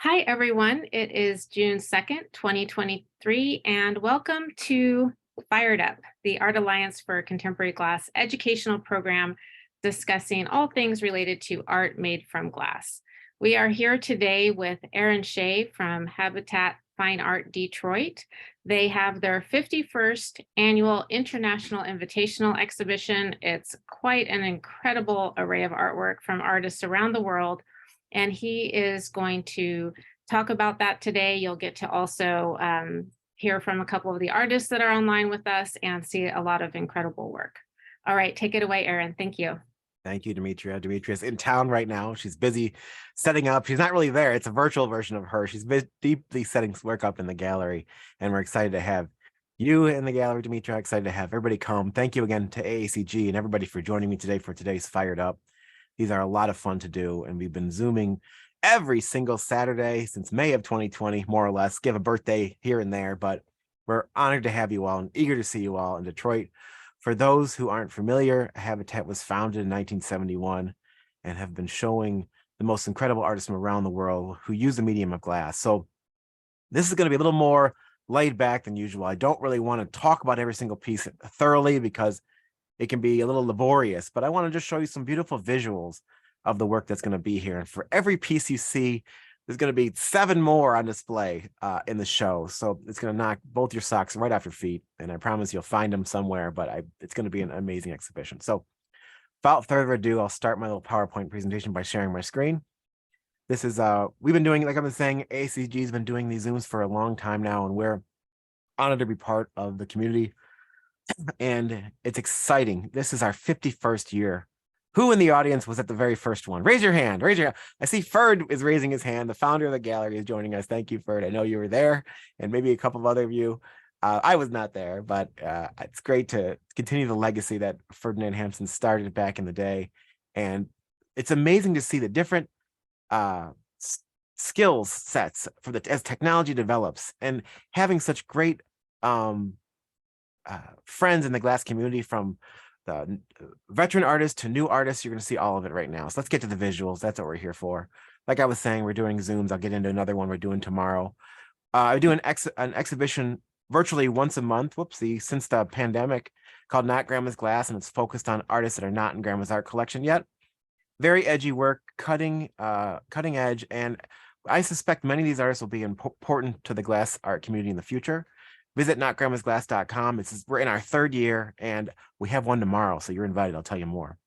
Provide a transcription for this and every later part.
Hi, everyone. It is June 2nd, 2023, and welcome to Fired Up, the Art Alliance for Contemporary Glass educational program discussing all things related to art made from glass. We are here today with Aaron Shea from Habatat Fine Art Detroit. They have their 51st annual International Invitational exhibition. It's quite an incredible array of artwork from artists around the world, and he is going to talk about that today. You'll get to also hear from a couple of the artists that are online with us and see a lot of incredible work. All right, take it away, Erin. Thank you. Thank you, Demetria. Demetria's in town right now. She's busy setting up. She's not really there. It's a virtual version of her. She's deeply setting work up in the gallery, and we're excited to have you in the gallery, Demetria. Excited to have everybody come. Thank you again to AACG and everybody for joining me today for today's Fired Up. These are a lot of fun to do, and we've been Zooming every single Saturday since May of 2020, more or less. Give a birthday here and there, but we're honored to have you all and eager to see you all in Detroit. For those who aren't familiar, Habitat was founded in 1971 and have been showing the most incredible artists from around the world who use the medium of glass. So this is going to be a little more laid back than usual. I don't really want to talk about every single piece thoroughly because it can be a little laborious, but I want to just show you some beautiful visuals of the work that's going to be here. And for every piece you see, there's going to be 7 more on display in the show. So it's going to knock both your socks right off your feet. And I promise you'll find them somewhere, but it's going to be an amazing exhibition. So without further ado, I'll start my little PowerPoint presentation by sharing my screen. This is, we've been doing, like I've been saying, AACG has been doing these Zooms for a long time now, and we're honored to be part of the community. And it's exciting. This is our 51st year. Who in the audience was at the very first one? Raise your hand. Raise your hand. I see Ferd is raising his hand. The founder of the gallery is joining us. Thank you, Ferd. I know you were there, and maybe a couple of other of you. I was not there, but it's great to continue the legacy that Ferdinand Hampson started back in the day. And it's amazing to see the different skills sets for as technology develops, and having such great friends in the glass community, from the veteran artists to new artists. You're going to see all of it right now. So let's get to the visuals. That's what we're here for. Like I was saying, we're doing Zooms. I'll get into another one we're doing tomorrow. I do an exhibition virtually once a month, whoopsie, since the pandemic, called Not Grandma's Glass, and it's focused on artists that are not in Grandma's art collection yet. Very edgy work, cutting edge, and I suspect many of these artists will be important to the glass art community in the future. Visit notgrandmasglass.com. We're in our 3rd year, and we have one tomorrow, so you're invited. I'll tell you more.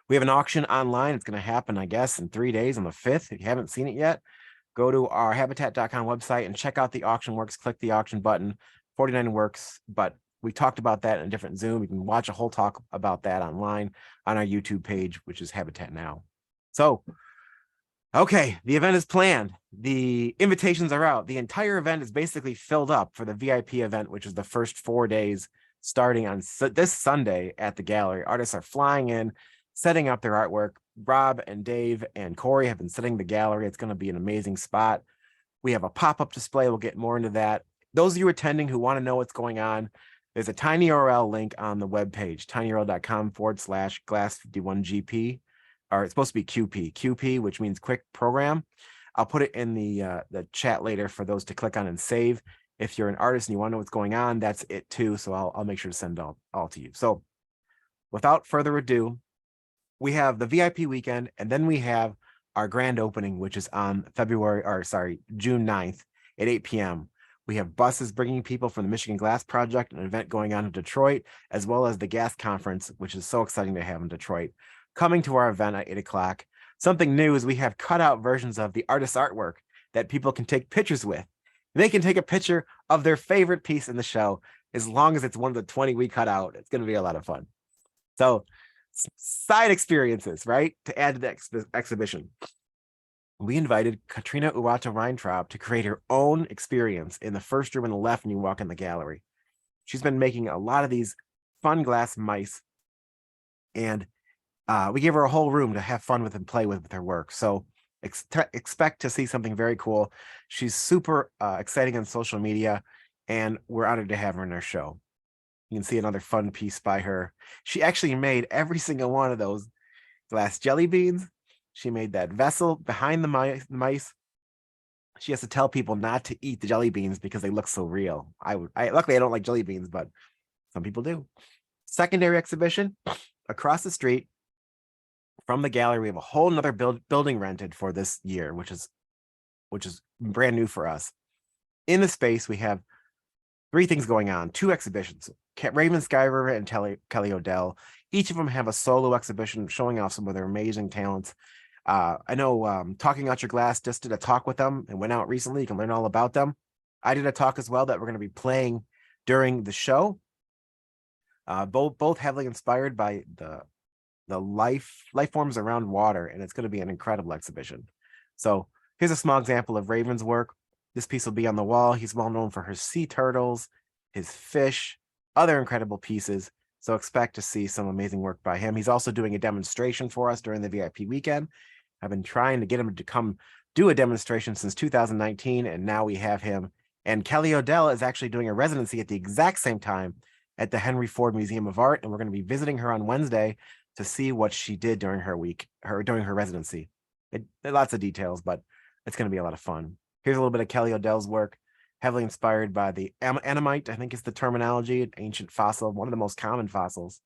We have an auction online. It's going to happen, I guess, in 3 days on the 5th. If you haven't seen it yet, go to our habitat.com website and check out the auction works. Click the auction button. 49 works, but we talked about that in a different Zoom. You can watch a whole talk about that online on our YouTube page, which is Habitat Now. So, okay, the event is planned. The invitations are out. The entire event is basically filled up for the VIP event, which is the first 4 days starting on this Sunday at the gallery. Artists are flying in, setting up their artwork. Rob and Dave and Corey have been setting the gallery. It's going to be an amazing spot. We have a pop-up display. We'll get more into that. Those of you attending who want to know what's going on, there's a tiny URL link on the webpage, tinyurl.com/glass51GP. Or it's supposed to be QP, which means quick program. I'll put it in the chat later for those to click on and save. If you're an artist and you want to know what's going on, that's it too. So I'll make sure to send all to you. So without further ado, we have the VIP weekend, and then we have our grand opening, which is on June 9th at 8 p.m. We have buses bringing people from the Michigan Glass Project, an event going on in Detroit, as well as the Gas Conference, which is so exciting to have in Detroit, coming to our event at 8 o'clock. Something new is we have cutout versions of the artist's artwork that people can take pictures with. They can take a picture of their favorite piece in the show, as long as it's one of the 20 we cut out. It's going to be a lot of fun. So side experiences, right? To add to the exhibition. We invited Katrina Uwata-Reintraub to create her own experience in the first room on the left when you walk in the gallery. She's been making a lot of these fun glass mice, and we gave her a whole room to have fun with and play with her work. So expect to see something very cool. She's super exciting on social media, and we're honored to have her in our show. You can see another fun piece by her. She actually made every single one of those glass jelly beans. She made that vessel behind the mice. she has to tell people not to eat the jelly beans because they look so real. Luckily I don't like jelly beans, but some people do. Secondary exhibition across the street from the gallery. We have a whole nother building rented for this year, which is brand new for us. In the space, we have three things going on, two exhibitions. Raven Skyriver and Kelly Odell. Each of them have a solo exhibition showing off some of their amazing talents. I know Talking Out Your Glass just did a talk with them and went out recently. You can learn all about them. I did a talk as well that we're going to be playing during the show. Both heavily inspired by the life forms around water, and it's going to be an incredible exhibition. So here's a small example of Raven's work. This piece will be on the wall. He's well known for his sea turtles, his fish, other incredible pieces. So expect to see some amazing work by him. He's also doing a demonstration for us during the VIP weekend. I've been trying to get him to come do a demonstration since 2019, and now we have him. And Kelly Odell is actually doing a residency at the exact same time at the Henry Ford Museum of Art, and we're going to be visiting her on Wednesday to see what she did during her residency. Lots of details, but it's going to be a lot of fun. Here's a little bit of Kelly Odell's work, heavily inspired by the Annamite, I think is the terminology, an ancient fossil, one of the most common fossils.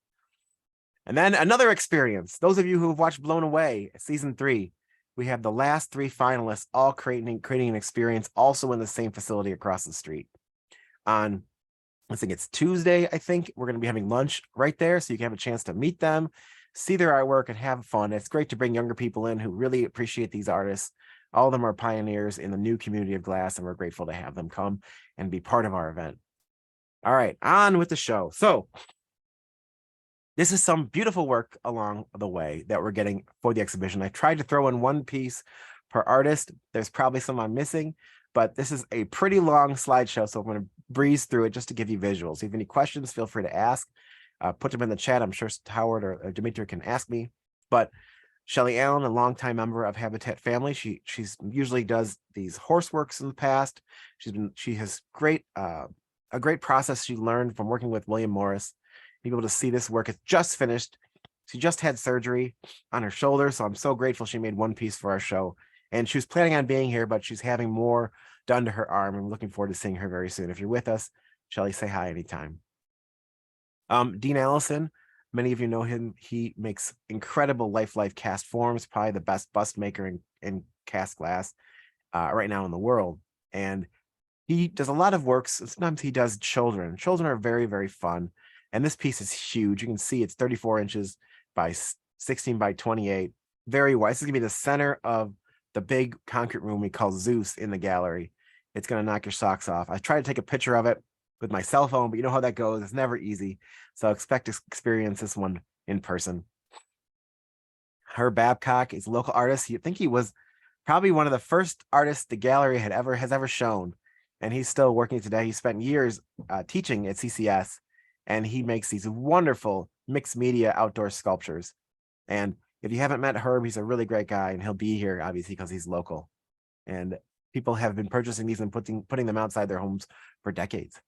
And then another experience. Those of you who have watched Blown Away, season 3, we have the last 3 finalists all creating an experience also in the same facility across the street. On, I think it's Tuesday, I think, we're going to be having lunch right there so you can have a chance to meet them, see their artwork, and have fun. It's great to bring younger people in who really appreciate these artists. All of them are pioneers in the new community of glass, and we're grateful to have them come and be part of our event. All right, on with the show. So this is some beautiful work along the way that we're getting for the exhibition. I tried to throw in one piece per artist. There's probably some I'm missing, but this is a pretty long slideshow, so I'm going to breeze through it just to give you visuals. If you have any questions, feel free to ask. Put them in the chat. I'm sure Howard or Dimitri can ask me. But Shelly Allen, a longtime member of Habatat family, she's usually does these horse works in the past. She has a great process she learned from working with William Morris. Be able to see this work. It's just finished. She just had surgery on her shoulder, so I'm so grateful she made one piece for our show. And she was planning on being here, but she's having more done to her arm. I'm looking forward to seeing her very soon. If you're with us, Shelly, say hi anytime. Dean Allison, many of you know him. He makes incredible life cast forms, probably the best bust maker in cast glass right now in the world. And he does a lot of works. Sometimes he does children. Children are very, very fun. And this piece is huge. You can see it's 34 inches by 16 by 28. Very wide. This is going to be the center of the big concrete room we call Zeus in the gallery. It's going to knock your socks off. I tried to take a picture of it with my cell phone, but you know how that goes. It's never easy. So expect to experience this one in person. Herb Babcock is a local artist. You think he was probably one of the first artists the gallery has ever shown. And he's still working today. He spent years teaching at CCS, and he makes these wonderful mixed media outdoor sculptures. And if you haven't met Herb, he's a really great guy, and he'll be here obviously because he's local. And people have been purchasing these and putting them outside their homes for decades.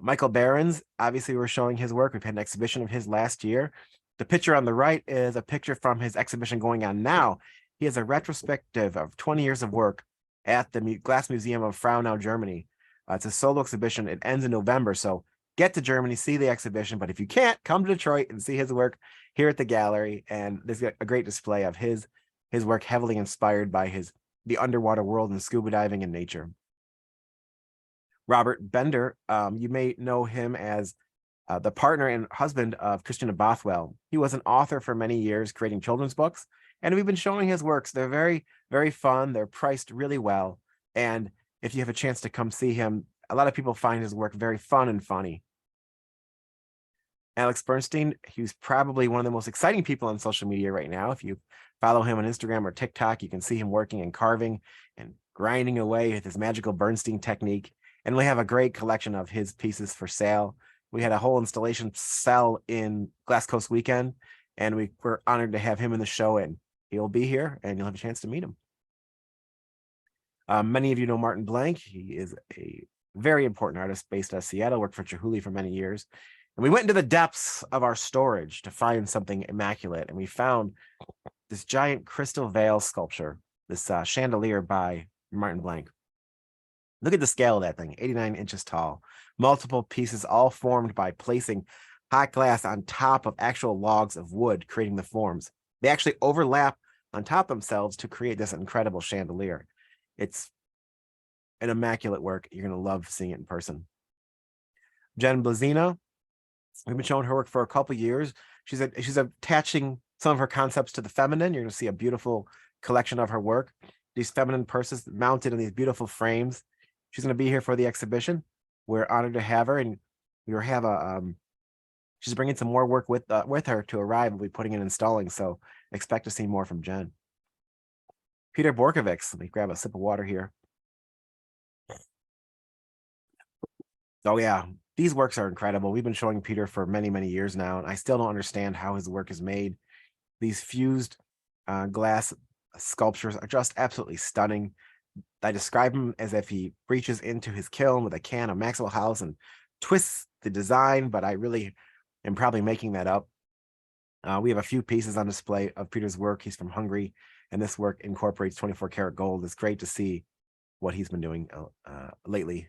Michael Behrens, obviously we're showing his work. We've had an exhibition of his last year. The picture on the right is a picture from his exhibition going on now. He has a retrospective of 20 years of work at the Glass Museum of Fraunau, Germany. It's a solo exhibition. It ends in November, so get to Germany, see the exhibition. But if you can't, come to Detroit and see his work here at the gallery. And there's a great display of his work, heavily inspired by the underwater world and scuba diving and nature. Robert Bender, you may know him as the partner and husband of Christina Bothwell. He was an author for many years, creating children's books, and we've been showing his works. They're very, very fun. They're priced really well. And if you have a chance to come see him, a lot of people find his work very fun and funny. Alex Bernstein, he's probably one of the most exciting people on social media right now. If you follow him on Instagram or TikTok, you can see him working and carving and grinding away with his magical Bernstein technique. And we have a great collection of his pieces for sale. We had a whole installation sell in Glass Coast weekend, and we were honored to have him in the show, and he'll be here and you'll have a chance to meet him. Many of you know Martin Blank. He is a very important artist based out of Seattle, worked for Chihuly for many years. And we went into the depths of our storage to find something immaculate. And we found this giant crystal veil sculpture, this chandelier by Martin Blank. Look at the scale of that thing, 89 inches tall. Multiple pieces all formed by placing hot glass on top of actual logs of wood, creating the forms. They actually overlap on top themselves to create this incredible chandelier. It's an immaculate work. You're going to love seeing it in person. Jen Blazina, we've been showing her work for a couple years. She's attaching some of her concepts to the feminine. You're going to see a beautiful collection of her work. These feminine purses mounted in these beautiful frames. She's going to be here for the exhibition. We're honored to have her, and we have she's bringing some more work with her to arrive. We'll be putting and installing, so expect to see more from Jen. Peter Borkovics, let me grab a sip of water here. Oh yeah, these works are incredible. We've been showing Peter for many, many years now, and I still don't understand how his work is made. These fused glass sculptures are just absolutely stunning. I describe him as if he reaches into his kiln with a can of Maxwell House and twists the design, but I really am probably making that up. We have a few pieces on display of Peter's work. He's from Hungary, and this work incorporates 24 karat gold. It's great to see what he's been doing lately.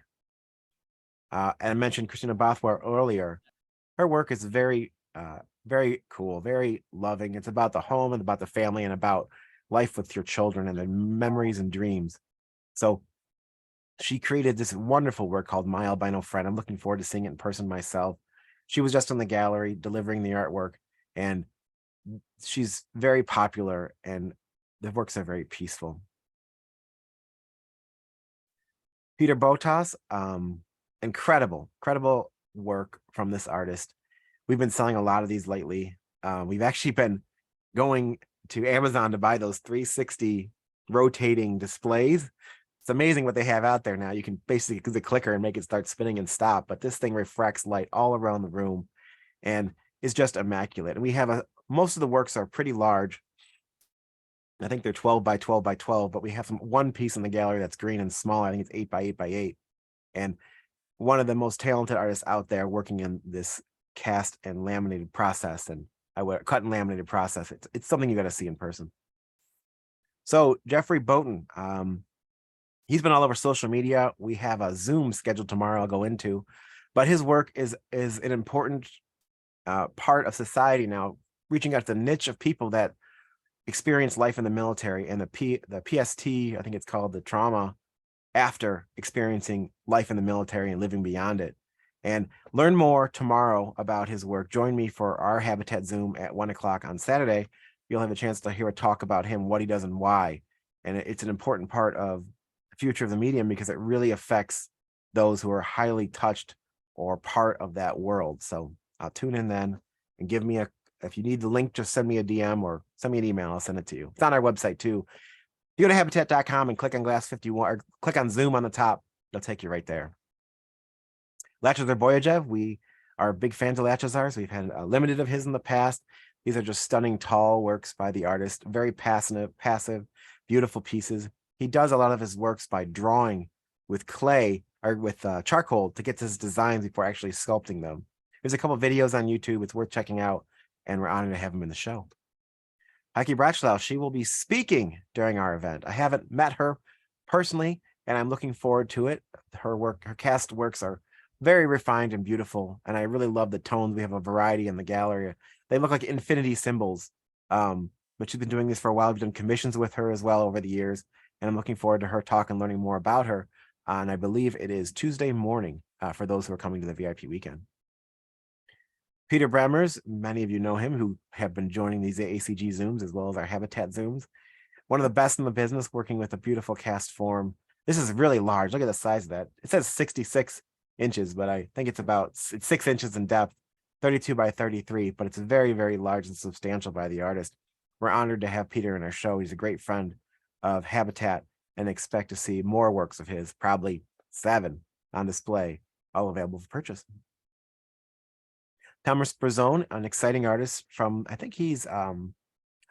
And I mentioned Christina Bothwell earlier. Her work is very cool, very loving. It's about the home and about the family and about life with your children and the memories and dreams. So she created this wonderful work called My Albino Friend. I'm looking forward to seeing it in person myself. She was just in the gallery delivering the artwork, and she's very popular, and the works are very peaceful. Peter Botas, incredible work from this artist. We've been selling a lot of these lately. We've actually been going to Amazon to buy those 360 rotating displays. It's amazing what they have out there now. You can basically use the clicker and make it start spinning and stop, but this thing refracts light all around the room and is just immaculate. And we have most of the works are pretty large. I think they're 12 by 12 by 12, but we have one piece in the gallery that's green and small. I think it's 8 by 8 by 8. And one of the most talented artists out there working in this cast and laminated process, and cut and laminated process. It's something you got to see in person. So Jeffrey Boughton, he's been all over social media. We have a Zoom scheduled tomorrow I'll go into, but his work is an important part of society now, reaching out to the niche of people that experience life in the military and the PST, I think it's called, the trauma after experiencing life in the military and living beyond it. And learn more tomorrow about his work. Join me for our Habatat Zoom at 1 o'clock on Saturday. You'll have a chance to hear a talk about him, what he does and why. And it's an important part of the future of the medium because it really affects those who are highly touched or part of that world. So I'll tune in then and give me if you need the link, just send me a DM or send me an email. I'll send it to you. It's on our website too. If you go to habatat.com and click on Glass 51 or click on Zoom on the top, it'll take you right there. Lachazar Boyajev, we are big fans of Lachazar's. We've had a limited of his in the past. These are just stunning, tall works by the artist, very passive, beautiful pieces. He does a lot of his works by drawing with clay or with charcoal to get to his designs before actually sculpting them. There's a couple of videos on YouTube. It's worth checking out, and we're honored to have him in the show. Heike Brachlau, she will be speaking during our event. I haven't met her personally, and I'm looking forward to it. Her cast works are very refined and beautiful, and I really love the tones. We have a variety in the gallery. They look like infinity symbols, but she's been doing this for a while. We've done commissions with her as well over the years, and I'm looking forward to her talk and learning more about her. And I believe it is Tuesday morning for those who are coming to the VIP weekend. Peter Bremers, many of you know him who have been joining these AACG Zooms as well as our Habatat Zooms. One of the best in the business, working with a beautiful cast form. This is really large. Look at the size of that. It says 66 inches, but I think it's 6 inches in depth, 32 by 33, but it's very, very large and substantial by the artist. We're honored to have Peter in our show. He's a great friend of Habatat and expect to see more works of his, probably 7 on display, all available for purchase. Thomas Brazone, an exciting artist from, I think he's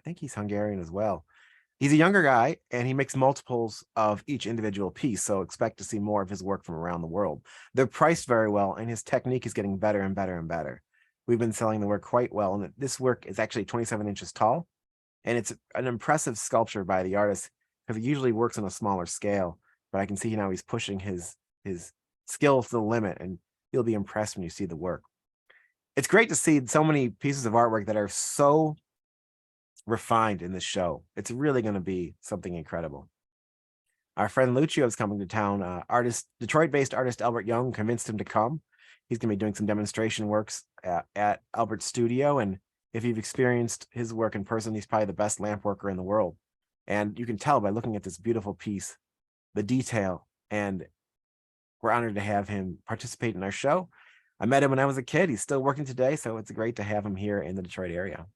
Hungarian as well. He's a younger guy and he makes multiples of each individual piece. So expect to see more of his work from around the world. They're priced very well and his technique is getting better and better and better. We've been selling the work quite well. And this work is actually 27 inches tall. And it's an impressive sculpture by the artist. because he usually works on a smaller scale, but I can see now he's pushing his skills to the limit, and you'll be impressed when you see the work. It's great to see so many pieces of artwork that are so refined in this show. It's really going to be something incredible. Our friend Lucio is coming to town. Detroit-based artist Albert Young convinced him to come. He's going to be doing some demonstration works at Albert's studio. And if you've experienced his work in person, he's probably the best lamp worker in the world. And you can tell by looking at this beautiful piece, the detail, and we're honored to have him participate in our show. I met him when I was a kid. He's still working today, so it's great to have him here in the Detroit area.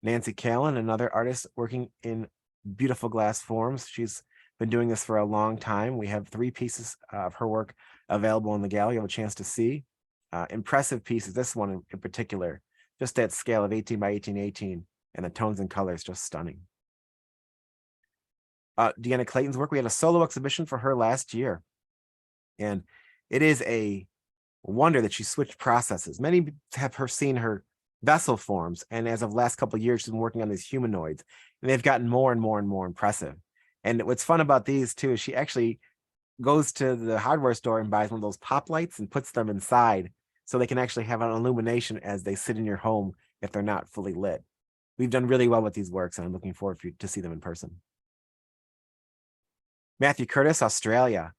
Nancy Callan, another artist working in beautiful glass forms. She's been doing this for a long time. We have 3 pieces of her work available in the gallery. You have a chance to see. Impressive pieces. This one in particular, just that scale of 18 by 18, and the tones and colors just stunning. Deanna Clayton's work, we had a solo exhibition for her last year. And it is a wonder that she switched processes. Many have seen her vessel forms, and as of the last couple of years, she's been working on these humanoids, and they've gotten more and more and more impressive. And what's fun about these too is she actually goes to the hardware store and buys one of those pop lights and puts them inside so they can actually have an illumination as they sit in your home if they're not fully lit. We've done really well with these works, and I'm looking forward for you to see them in person. Matthew Curtis, Australia.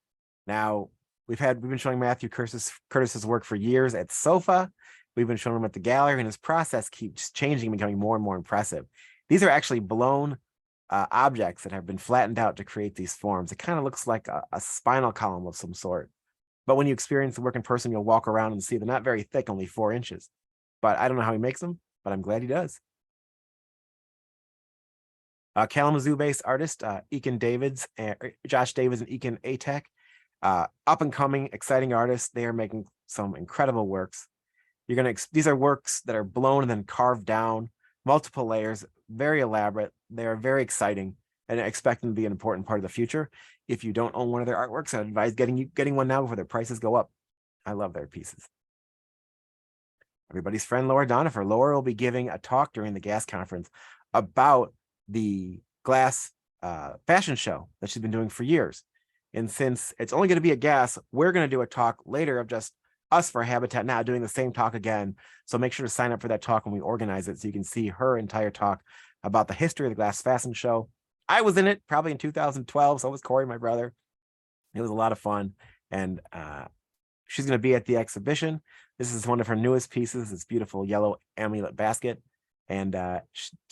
Now, we've been showing Matthew Curtis's work for years at SOFA. We've been showing him at the gallery, and his process keeps changing and becoming more and more impressive. These are actually blown objects that have been flattened out to create these forms. It kind of looks like a spinal column of some sort. But when you experience the work in person, you'll walk around and see they're not very thick, only 4 inches. But I don't know how he makes them, but I'm glad he does. Kalamazoo-based artist Josh Davids and Ekin Atek, up and coming, exciting artists. They are making some incredible works. These are works that are blown and then carved down, multiple layers, very elaborate. They are very exciting, and I expect them to be an important part of the future. If you don't own one of their artworks, I advise getting one now before their prices go up. I love their pieces. Everybody's friend Laura Donifer. Laura will be giving a talk during the GAS conference about the glass fashion show that she's been doing for years. And since it's only going to be a GAS, we're going to do a talk later of just us for Habatat Now doing the same talk again. So make sure to sign up for that talk when we organize it so you can see her entire talk about the history of the glass fashion show. I was in it probably in 2012. So was Corey, my brother. It was a lot of fun. And she's going to be at the exhibition. This is one of her newest pieces. This beautiful yellow amulet basket. And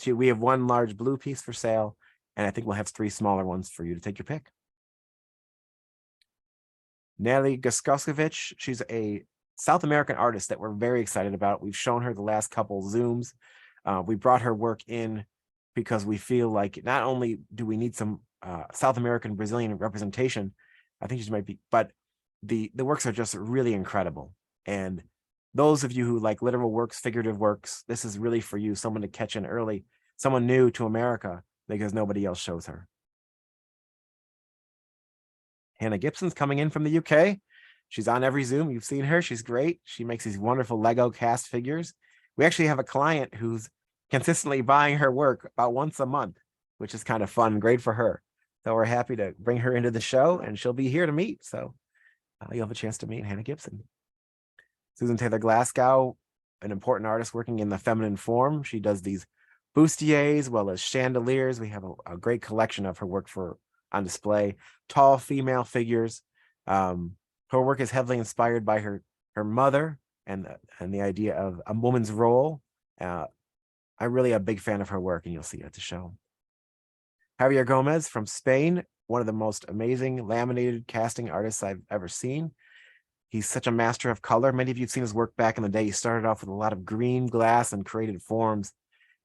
we have 1 large blue piece for sale. And I think we'll have 3 smaller ones for you to take your pick. Natalie Guskoskovich, she's a South American artist that we're very excited about. We've shown her the last couple Zooms. We brought her work in because we feel like not only do we need some South American Brazilian representation, I think she might be, but the works are just really incredible. And those of you who like literal works, figurative works, this is really for you, someone to catch in early, someone new to America because nobody else shows her. Hannah Gibson's coming in from the UK. She's on every Zoom. You've seen her. She's great. She makes these wonderful Lego cast figures. We actually have a client who's consistently buying her work about once a month, which is kind of fun, great for her. So we're happy to bring her into the show, and she'll be here to meet. So you'll have a chance to meet Hannah Gibson. Susan Taylor Glasgow, an important artist working in the feminine form. She does these bustiers as well as chandeliers. We have a great collection of her work on display. Tall female figures. Her work is heavily inspired by her mother and the idea of a woman's role. I'm really a big fan of her work, and you'll see it at the show. Javier Gomez from Spain, one of the most amazing laminated casting artists I've ever seen. He's such a master of color. Many of you have seen his work back in the day. He started off with a lot of green glass and created forms.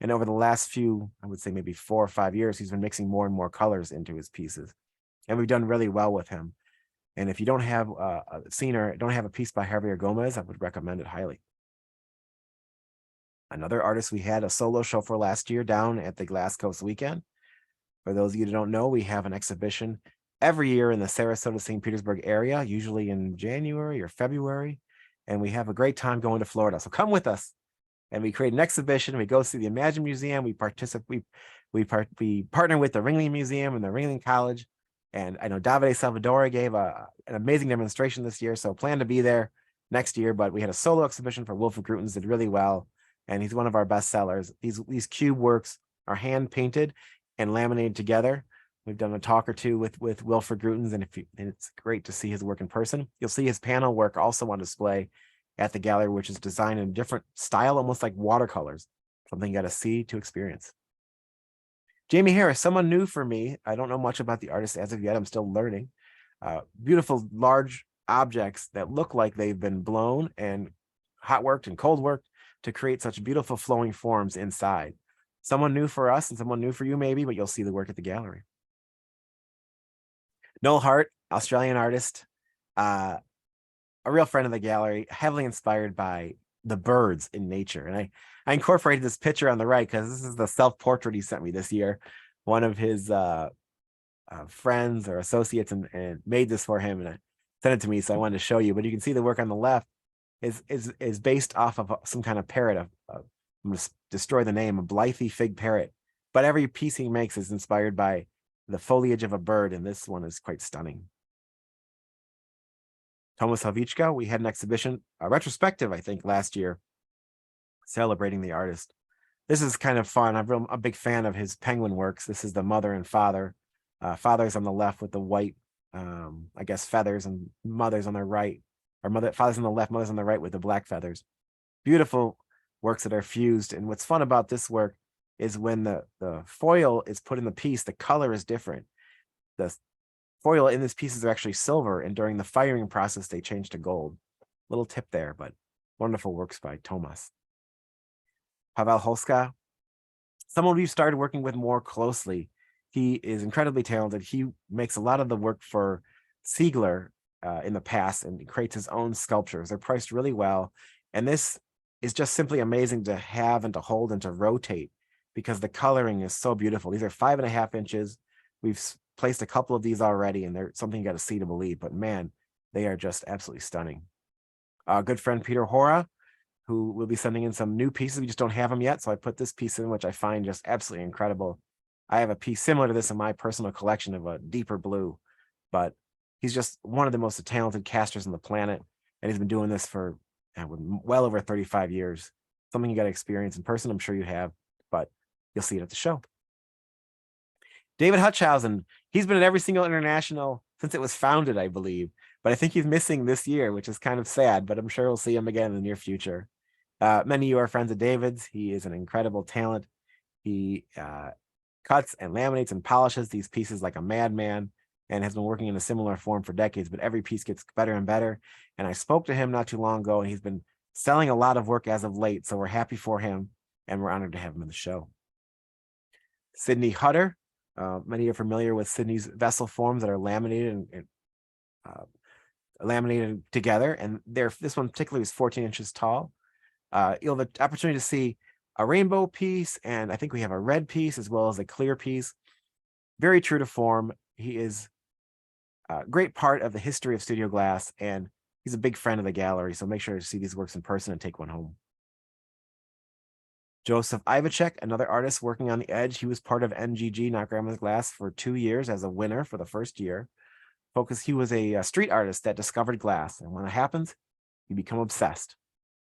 And over the last few, I would say maybe 4 or 5 years, he's been mixing more and more colors into his pieces. And we've done really well with him. And if you don't have don't have a piece by Javier Gomez, I would recommend it highly. Another artist we had a solo show for last year down at the Glass Coast weekend. For those of you who don't know, we have an exhibition every year in the Sarasota, St. Petersburg area, usually in January or February. And we have a great time going to Florida. So come with us. And we create an exhibition. We go see the Imagine Museum. We We partner with the Ringling Museum and the Ringling College. And I know Davide Salvadori gave an amazing demonstration this year, so plan to be there next year. But we had a solo exhibition for Wilfred Grutens, did really well, and he's one of our best sellers. These cube works are hand painted and laminated together. We've done a talk or two with Wilfred Grutens, and it's great to see his work in person. You'll see his panel work also on display at the gallery, which is designed in a different style, almost like watercolors. Something you got to see to experience. Jamie Harris, someone new for me. I don't know much about the artist as of yet. I'm still learning. Beautiful, large objects that look like they've been blown and hot worked and cold worked to create such beautiful flowing forms inside. Someone new for us and someone new for you maybe, but you'll see the work at the gallery. Noel Hart, Australian artist, a real friend of the gallery, heavily inspired by the birds in nature. And I incorporated this picture on the right because this is the self-portrait he sent me this year. One of his friends or associates and made this for him, and I sent it to me, so I wanted to show you. But you can see the work on the left is based off of some kind of parrot. I'm going to destroy the name, a Blythe fig parrot. But every piece he makes is inspired by the foliage of a bird, and this one is quite stunning. Tomas Havichka, we had an exhibition, a retrospective, I think, last year, celebrating the artist. This is kind of fun. I'm a big fan of his penguin works. This is the mother and father. Father's on the left with the white, I guess, feathers, and mother's on the right, or father's on the left, mother's on the right with the black feathers. Beautiful works that are fused. And what's fun about this work is when the foil is put in the piece, the color is different. The foil in this piece is actually silver, and during the firing process, they change to gold. Little tip there, but wonderful works by Tomas. Pavel Holska, someone we've started working with more closely. He is incredibly talented. He makes a lot of the work for Siegler in the past and creates his own sculptures. They're priced really well. And this is just simply amazing to have and to hold and to rotate because the coloring is so beautiful. These are 5.5 inches. We've placed a couple of these already, and they're something you got to see to believe, but man, they are just absolutely stunning. Good friend Peter Hora, who will be sending in some new pieces. We just don't have them yet, so I put this piece in, which I find just absolutely incredible. I have a piece similar to this in my personal collection of a deeper blue, but he's just one of the most talented casters on the planet, and he's been doing this for well over 35 years. Something you got to experience in person. I'm sure you have, but you'll see it at the show. David Hutchhausen, he's been at every single international since it was founded, I believe, but I think he's missing this year, which is kind of sad, but I'm sure we'll see him again in the near future. Many of you are friends of David's. He is an incredible talent. He cuts and laminates and polishes these pieces like a madman and has been working in a similar form for decades, but every piece gets better and better. And I spoke to him not too long ago, and he's been selling a lot of work as of late, so we're happy for him, and we're honored to have him in the show. Sydney Hutter, many are familiar with Sydney's vessel forms that are laminated and laminated together, and this one particularly is 14 inches tall. You'll have the opportunity to see a rainbow piece, and I think we have a red piece as well as a clear piece. Very true to form. He is a great part of the history of studio glass, and he's a big friend of the gallery, so make sure to see these works in person and take one home. Joseph Ivacek, another artist working on the edge. He was part of NGG, Not Grandma's Glass, for 2 years as a winner for the first year. He was a street artist that discovered glass, and when it happens, you become obsessed.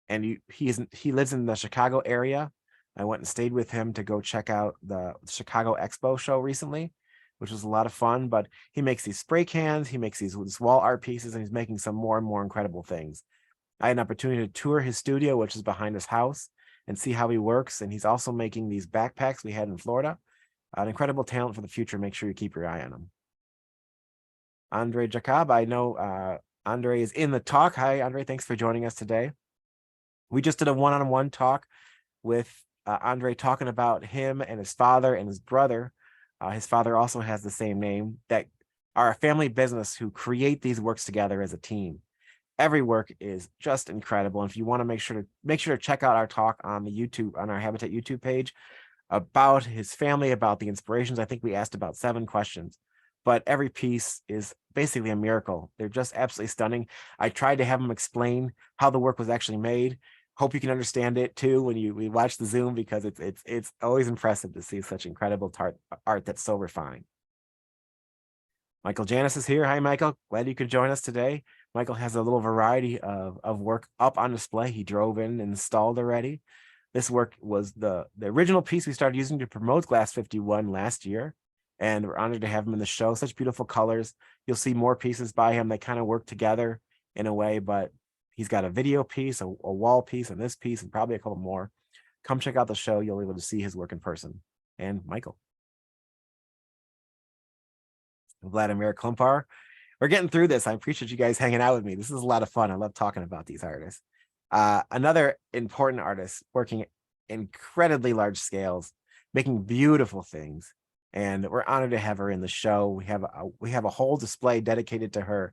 And he lives in the Chicago area. I went and stayed with him to go check out the Chicago Expo show recently, which was a lot of fun. But he makes these spray cans, he makes these wall art pieces, and he's making some more and more incredible things. I had an opportunity to tour his studio, which is behind his house, and see how he works. And he's also making these backpacks we had in Florida. An incredible talent for the future. Make sure you keep your eye on him. Andre Jacob, I know Andre is in the talk. Hi, Andre. Thanks for joining us today. We just did a one-on-one talk with Andre talking about him and his father and his brother. His father also has the same name, that are a family business who create these works together as a team. Every work is just incredible. And if you want to make sure to check out our talk on the YouTube, on our Habatat YouTube page, about his family, about the inspirations. I think we asked about 7 questions, but every piece is basically a miracle. They're just absolutely stunning. I tried to have him explain how the work was actually made. hope you can understand it too when we watch the Zoom, because it's always impressive to see such incredible art that's so refined. Michael Janis is here. Hi, Michael. Glad you could join us today. Michael has a little variety of work up on display. He drove in and installed already. This work was the original piece we started using to promote Glass 51 last year, and we're honored to have him in the show. Such beautiful colors. You'll see more pieces by him. They kind of work together in a way, but he's got a video piece, a wall piece, and this piece, and probably a couple more. Come check out the show. You'll be able to see his work in person. And Michael. Vladimir Klumpar. We're getting through this. I appreciate you guys hanging out with me. This is a lot of fun. I love talking about these artists. Another important artist working incredibly large scales, making beautiful things. And we're honored to have her in the show. We have a whole display dedicated to her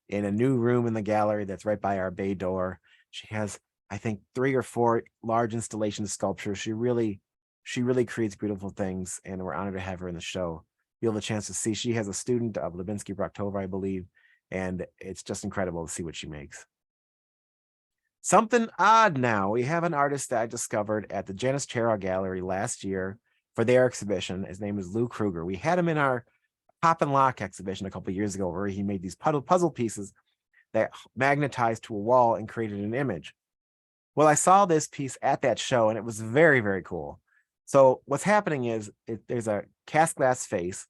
in a new room in the gallery that's right by our bay door. She has, I think, 3 or 4 large installation sculptures. She really creates beautiful things, and we're honored to have her in the show. You'll have a chance to see. She has a student of Lubinsky Broktova, I believe, and it's just incredible to see what she makes. Something odd now. We have an artist that I discovered at the Janis Cherau Gallery last year for their exhibition. His name is Lou Kruger. We had him in our Pop and Lock exhibition a couple of years ago, where he made these puzzle pieces that magnetized to a wall and created an image. Well, I saw this piece at that show, and it was very, very cool. So what's happening is there's a cast glass face.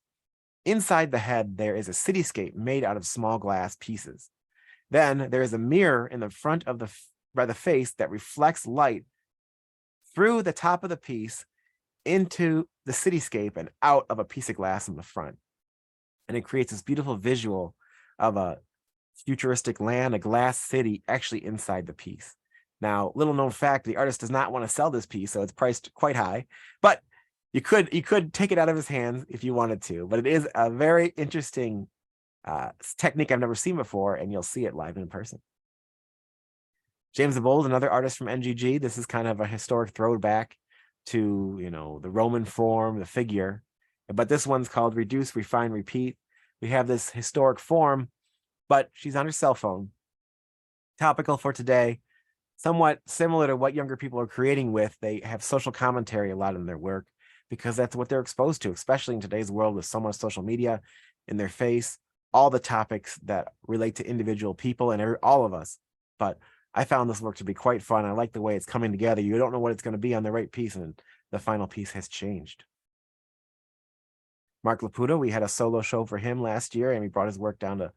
Inside the head, there is a cityscape made out of small glass pieces. Then there is a mirror in the front of the face that reflects light through the top of the piece into the cityscape and out of a piece of glass in the front. And it creates this beautiful visual of a futuristic land, a glass city actually inside the piece. Now, little known fact, the artist does not want to sell this piece, so it's priced quite high, but you could take it out of his hands if you wanted to. But it is a very interesting technique I've never seen before, and you'll see it live in person. James the Bold, another artist from NGG. This is kind of a historic throwback to, the Roman form, the figure, but this one's called Reduce, Refine, Repeat. We have this historic form, but she's on her cell phone. Topical for today, somewhat similar to what younger people are creating with. They have social commentary a lot in their work because that's what they're exposed to, especially in today's world with so much social media in their face, all the topics that relate to individual people and all of us. But I found this work to be quite fun. I like the way it's coming together. You don't know what it's going to be on the right piece, and the final piece has changed. Mark Laputa, we had a solo show for him last year, and we brought his work down to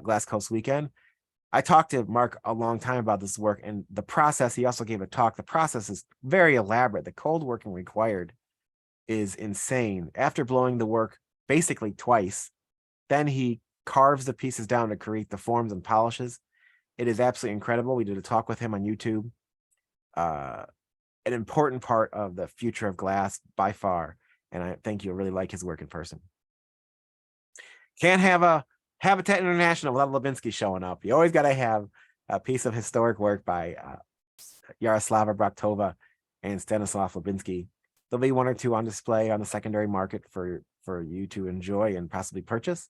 Glass Coast Weekend. I talked to Mark a long time about this work and the process. He also gave a talk. The process is very elaborate. The cold working required is insane. After blowing the work basically twice, then he carves the pieces down to create the forms and polishes. It is absolutely incredible. We did a talk with him on YouTube. An important part of the future of glass by far. And I think you'll really like his work in person. Can't have a Habatat International without Lubinsky showing up. You always got to have a piece of historic work by Yaroslava Broktova and Stanislav Lubinsky. There'll be 1 or 2 on display on the secondary market for you to enjoy and possibly purchase.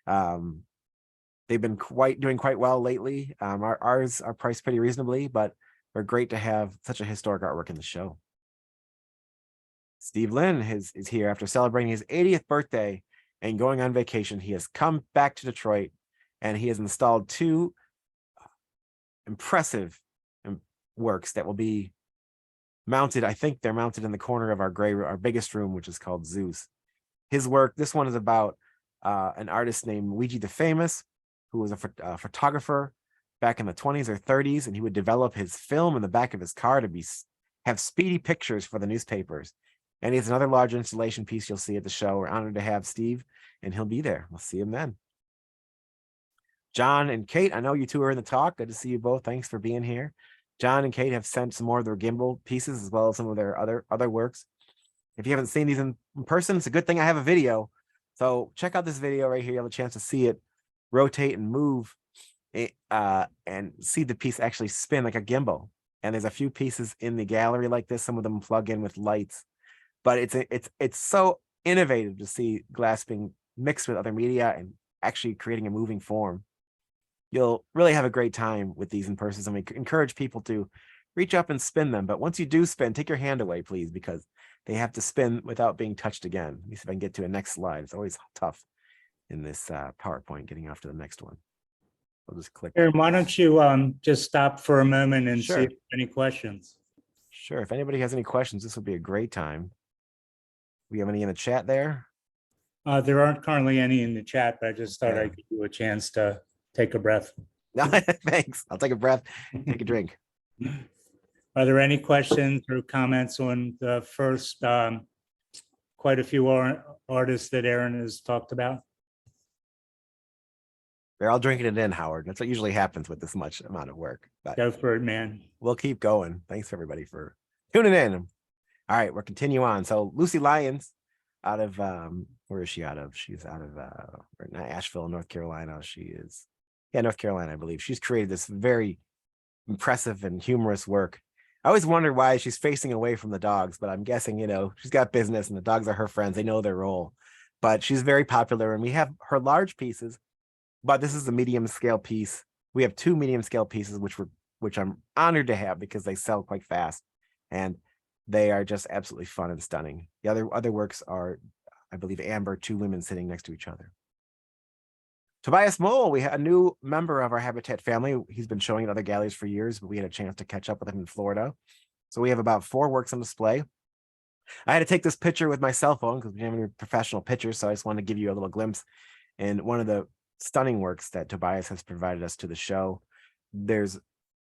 They've been doing quite well lately. Ours are priced pretty reasonably, but we're great to have such a historic artwork in the show. Steve Lynn is here after celebrating his 80th birthday and going on vacation. He has come back to Detroit, and he has installed 2 impressive works that will be mounted. I think they're mounted in the corner of our biggest room, which is called Zeus. His work, this one is about an artist named Luigi the Famous, who was a photographer back in the 20s or 30s, and he would develop his film in the back of his car to have speedy pictures for the newspapers. And he has another large installation piece you'll see at the show. We're honored to have Steve, and he'll be there. We'll see him then. John and Kate, I know you 2 are in the talk. Good to see you both. Thanks for being here. John and Kate have sent some more of their gimbal pieces as well as some of their other works. If you haven't seen these in person, it's a good thing I have a video. So check out this video right here. You'll have a chance to see it rotate and move and see the piece actually spin like a gimbal. And there's a few pieces in the gallery like this. Some of them plug in with lights. But it's so innovative to see glass being mixed with other media and actually creating a moving form. You'll really have a great time with these in person. And we encourage people to reach up and spin them. But once you do spin, take your hand away, please, because they have to spin without being touched again. Let me see if I can get to a next slide. It's always tough in this PowerPoint getting off to the next one. I'll just click. Aaron, why don't you just stop for a moment and see Sure. if there are any questions? Sure. If anybody has any questions, this would be a great time. We have any in the chat there? There aren't currently any in the chat, but I just thought Yeah. I'd give you a chance to take a breath. No, thanks. I'll take a breath, take a drink. Are there any questions or comments on the first quite a few artists that Aaron has talked about? They're all drinking it in, Howard. That's what usually happens with this much amount of work. But Go for it, man. we'll keep going. Thanks everybody for tuning in. All right, we'll continue on. So Lucy Lyons out of where is she out of? She's out of Asheville, North Carolina. She is, yeah, North Carolina, I believe. She's created this very impressive and humorous work. I always wondered why she's facing away from the dogs, but I'm guessing, you know, she's got business and the dogs are her friends. They know their role. But she's very popular, and we have her large pieces, but this is a medium scale piece. We have 2 medium scale pieces, which I'm honored to have because they sell quite fast, and they are just absolutely fun and stunning. The other works are, I believe, Amber, 2 women sitting next to each other. Tobias Mole, we had a new member of our Habatat family. He's been showing at other galleries for years, but we had a chance to catch up with him in Florida. So we have about 4 works on display. I had to take this picture with my cell phone because we didn't have any professional pictures, so I just wanted to give you a little glimpse. And one of the stunning works that Tobias has provided us to the show. There's a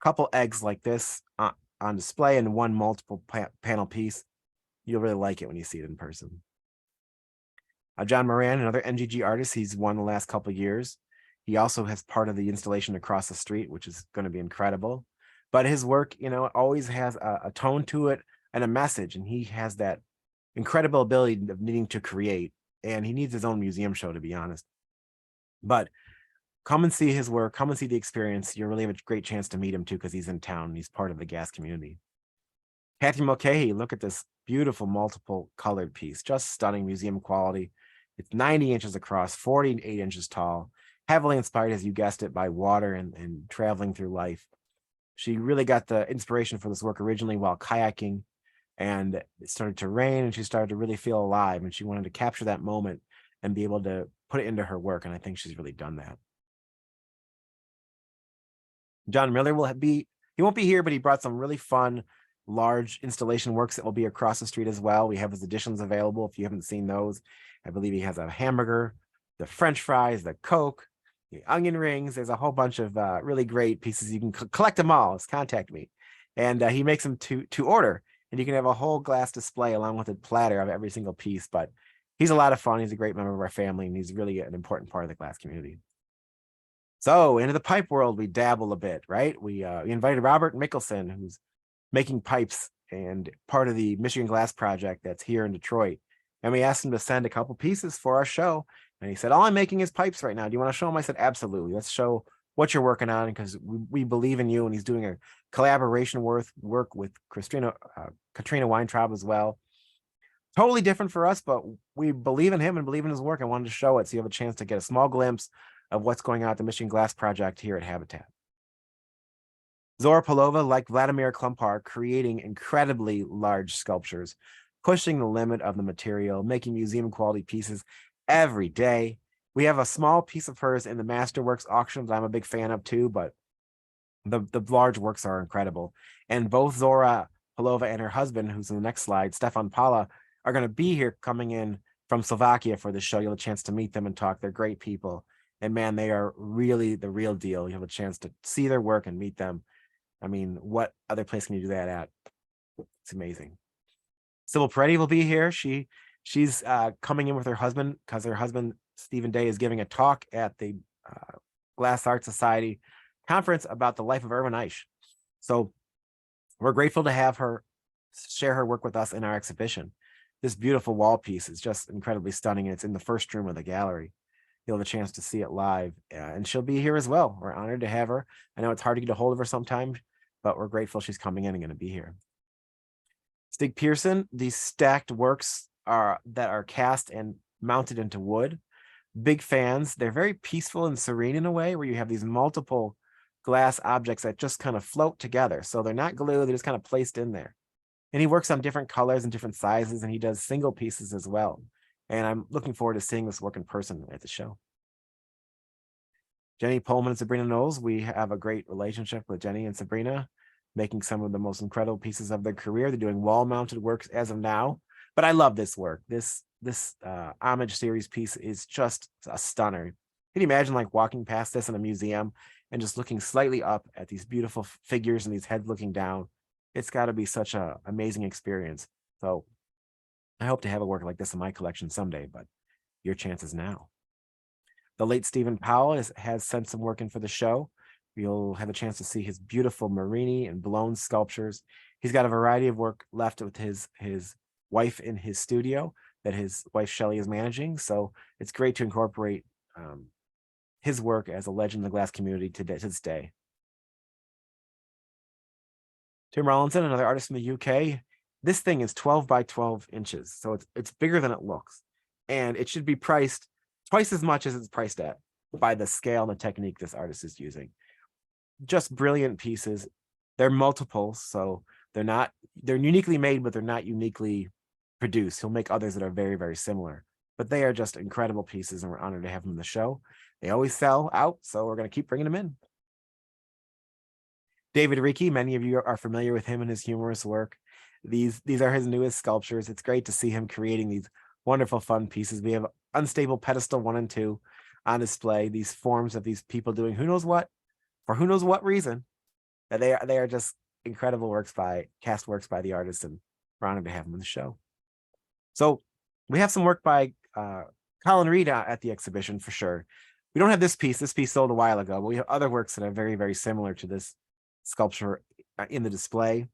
couple eggs like this on display and 1 multiple panel piece. You'll really like it when you see it in person. John Moran, another NGG artist, he's won the last couple of years. He also has part of the installation across the street, which is going to be incredible. But his work, you know, always has a tone to it and a message, and he has that incredible ability of needing to create, and he needs his own museum show, to be honest. But come and see his work, come and see the experience. You really have a great chance to meet him too, because he's in town. He's part of the GAS community. Kathy Mulcahy, look at this beautiful multiple colored piece, just stunning museum quality. It's 90 inches across, 48 inches tall, heavily inspired, as you guessed it, by water and traveling through life. She really got the inspiration for this work originally while kayaking, and it started to rain and she started to really feel alive, and she wanted to capture that moment and be able to put it into her work. And I think she's really done that. John Miller he won't be here, but he brought some really fun, large installation works that will be across the street as well. We have his editions available if you haven't seen those. I believe he has a hamburger, the French fries, the Coke, the onion rings. There's a whole bunch of really great pieces. You can collect them all. Just contact me. And he makes them to order. And you can have a whole glass display along with a platter of every single piece. But he's a lot of fun. He's a great member of our family, and he's really an important part of the glass community. So into the pipe world, we dabble a bit, right? We invited Robert Mickelson, who's making pipes and part of the Michigan Glass Project that's here in Detroit. And we asked him to send a couple pieces for our show. And he said, all I'm making is pipes right now. Do you want to show them? I said, absolutely. Let's show what you're working on, because we believe in you. And he's doing a collaboration work with Katrina Weintraub as well. Totally different for us, but we believe in him and believe in his work. I wanted to show it so you have a chance to get a small glimpse of what's going on at the Michigan Glass Project here at Habatat. Zora Polova, like Vladimir Klumpar, creating incredibly large sculptures, pushing the limit of the material, making museum quality pieces every day. We have a small piece of hers in the Masterworks auction that I'm a big fan of too, but the large works are incredible. And both Zora Polova and her husband, who's in the next slide, Stefan Pala, are going to be here coming in from Slovakia for the show. You'll have a chance to meet them and talk. They're great people. And man, they are really the real deal. You have a chance to see their work and meet them. I mean, what other place can you do that at? It's amazing. Sybil Peretti will be here. She's coming in with her husband because her husband, Stephen Day, is giving a talk at the Glass Art Society conference about the life of Irvin Eich. So we're grateful to have her share her work with us in our exhibition. This beautiful wall piece is just incredibly stunning. It's in the first room of the gallery. You'll have a chance to see it live, and she'll be here as well. We're honored to have her. I know it's hard to get a hold of her sometimes, but we're grateful she's coming in and going to be here. Stig Pearson, these stacked works that are cast and mounted into wood. Big fans. They're very peaceful and serene in a way, where you have these multiple glass objects that just kind of float together. So they're not glued, they're just kind of placed in there. And he works on different colors and different sizes, and he does single pieces as well. And I'm looking forward to seeing this work in person at the show. Jenny Pullman and Sabrina Knowles, we have a great relationship with Jenny and Sabrina, making some of the most incredible pieces of their career. They're doing wall-mounted works as of now, but I love this work. This homage series piece is just a stunner. Can you imagine like walking past this in a museum and just looking slightly up at these beautiful figures and these heads looking down? It's got to be such an amazing experience. So I hope to have a work like this in my collection someday, but your chance is now. The late Stephen Powell has sent some work in for the show. You'll have a chance to see his beautiful Marini and blown sculptures. He's got a variety of work left with his wife in his studio that his wife Shelley is managing. So it's great to incorporate his work as a legend in the glass community to this day. Tim Rollinson, another artist in the UK. This thing is 12 by 12 inches. So it's bigger than it looks. And it should be priced twice as much as it's priced at by the scale and the technique this artist is using. Just brilliant pieces. They're multiples, so they're uniquely made, but they're not uniquely produced. He'll make others that are very, very similar, but they are just incredible pieces, and we're honored to have them in the show. They always sell out, so we're going to keep bringing them in. David Ricci, many of you are familiar with him and his humorous work. These are his newest sculptures. It's great to see him creating these wonderful, fun pieces. We have Unstable Pedestal 1 and 2 on display. These forms of these people doing who knows what, for who knows what reason. They are just incredible cast works by the artist, and we're honored to have them in the show. So we have some work by Colin Reed at the exhibition for sure. We don't have this piece. This piece sold a while ago, but we have other works that are very, very similar to this sculpture in the display.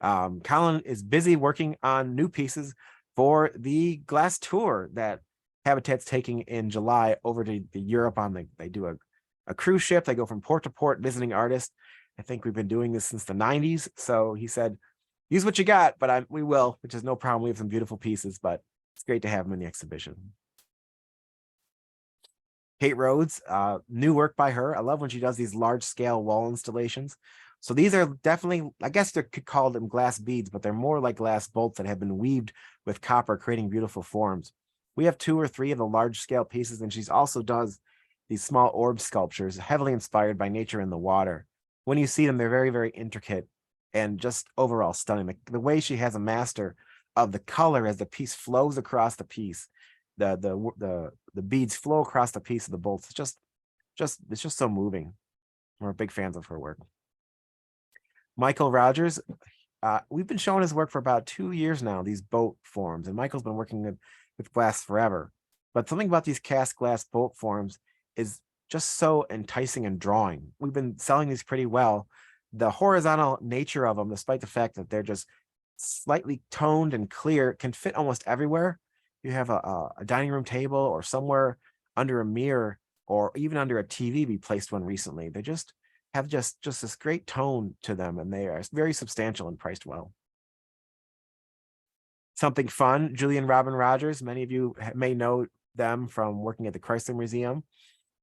Colin is busy working on new pieces for the glass tour that Habatat's taking in July over to Europe they do a cruise ship. They go from port to port visiting artists. I think we've been doing this since the 90s. So he said, use what you got, but we will, which is no problem. We have some beautiful pieces, but it's great to have them in the exhibition. Kate Rhodes, new work by her. I love when she does these large scale wall installations. So these are definitely, I guess they could call them glass beads, but they're more like glass bolts that have been weaved with copper, creating beautiful forms. We have 2 or 3 of the large scale pieces, and she's also does these small orb sculptures, heavily inspired by nature and the water. When you see them, they're very, very intricate and just overall stunning. The way she has a master of the color as the piece flows across the piece, the beads flow across the piece of the bolts. It's just so moving. We're big fans of her work. Michael Rogers, we've been showing his work for about 2 years now, these boat forms, and Michael's been working with glass forever. But something about these cast glass boat forms is just so enticing and drawing. We've been selling these pretty well. The horizontal nature of them, despite the fact that they're just slightly toned and clear, can fit almost everywhere. You have a dining room table or somewhere under a mirror or even under a TV. We placed one recently. They just have just this great tone to them, and they are very substantial and priced well. Something fun, Julie and Robin Rogers. Many of you may know them from working at the Chrysler Museum.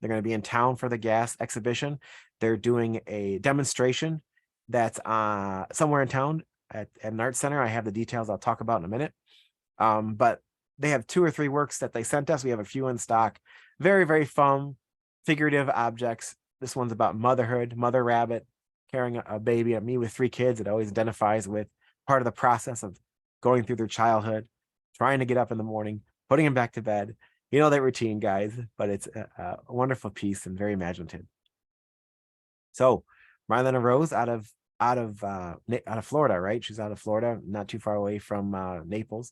They're going to be in town for the gas exhibition. They're doing a demonstration that's somewhere in town at an art center. I have the details I'll talk about in a minute. But they have 2 or 3 works that they sent us. We have a few in stock. Very, very fun, figurative objects. This one's about motherhood, mother rabbit carrying a baby. Me with 3 kids, it always identifies with part of the process of going through their childhood, trying to get up in the morning, putting them back to bed. You know that routine, guys, but it's a wonderful piece and very imaginative. So Marlena Rose out of Florida, right? She's out of Florida, not too far away from Naples.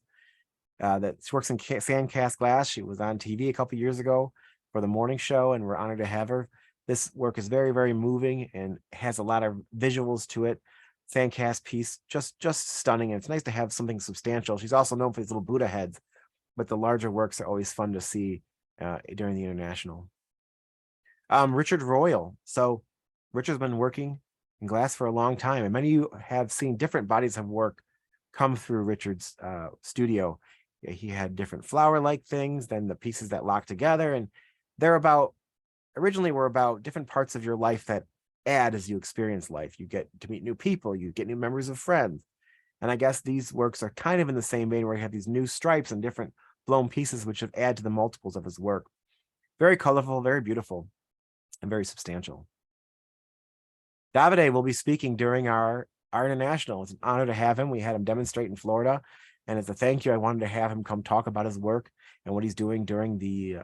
That she works in sand cast glass. She was on TV a couple years ago for the morning show, and we're honored to have her. This work is very, very moving and has a lot of visuals to it. Sand cast piece, just stunning. And it's nice to have something substantial. She's also known for these little Buddha heads, but the larger works are always fun to see during the International. Richard Royal. So Richard's been working in glass for a long time, and many of you have seen different bodies of work come through Richard's studio. He had different flower-like things, then the pieces that lock together, and they're originally were about different parts of your life that add as you experience life. You get to meet new people, you get new members of friends. And I guess these works are kind of in the same vein where you have these new stripes and different blown pieces, which have add to the multiples of his work. Very colorful, very beautiful, and very substantial. Davide will be speaking during our International. It's an honor to have him. We had him demonstrate in Florida. And as a thank you, I wanted to have him come talk about his work and what he's doing during the